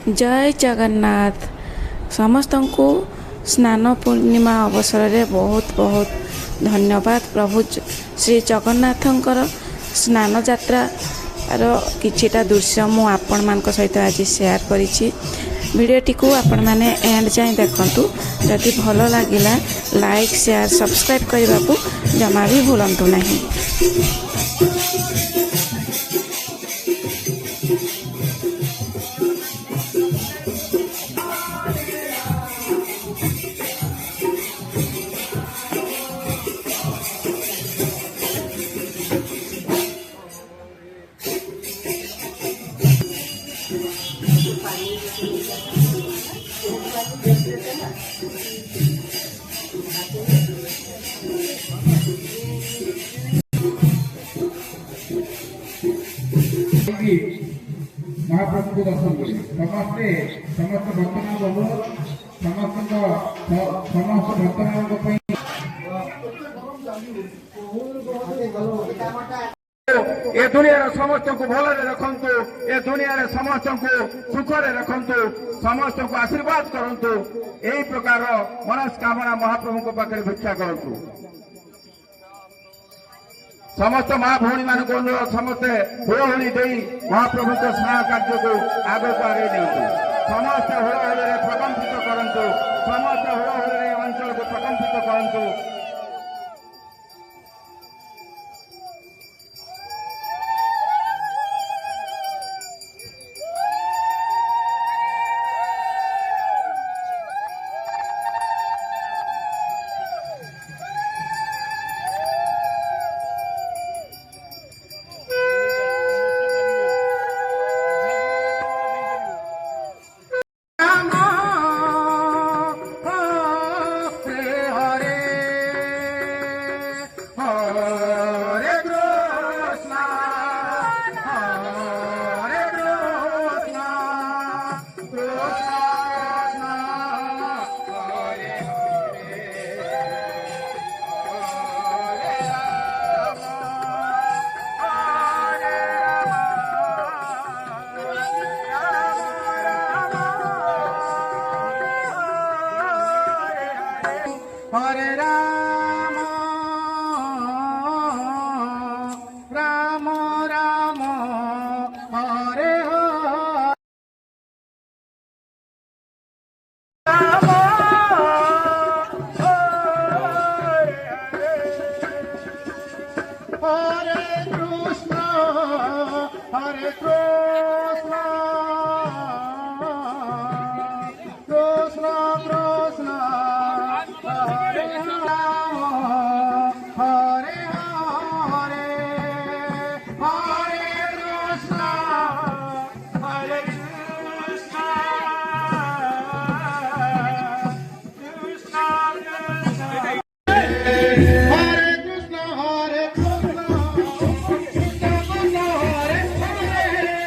जय जगन्नाथ। समस्त को स्नान पूर्णिमा अवसर में बहुत बहुत धन्यवाद। प्रभु श्री जगन्नाथंकर स्नान यात्रा किछिटा दृश्य मु आपण मान सहित आज शेयर करिछि। भिडियोटी को आपण माने एंड जाए देखंतु। जदि भल लागिला लाइक शेयर सब्सक्राइब करने को जमा भी भूलंतु नहीं। महाप्रभु को दर्शन करें समस्ते समस्त भक्तमान प्रभु समस्त भक्तमान ए दुनिया समस्त को भल रखु ए दुनिया समस्त को सुखरे रखु समस्त को आशीर्वाद करंतु यही प्रकार मनस्कामना महाप्रभु पाखे भिक्षा करंतु। समस्त माँ भौणी मान को समस्ते हुड़हुड़ी दे महाप्रभु को स्नेह कार्य को आग को आगे दिंतु। समस्त हुड़हुड़ी प्रकम्पित करंतु समस्त हुड़हुड़ी अंचल को प्रकम्पित करंतु।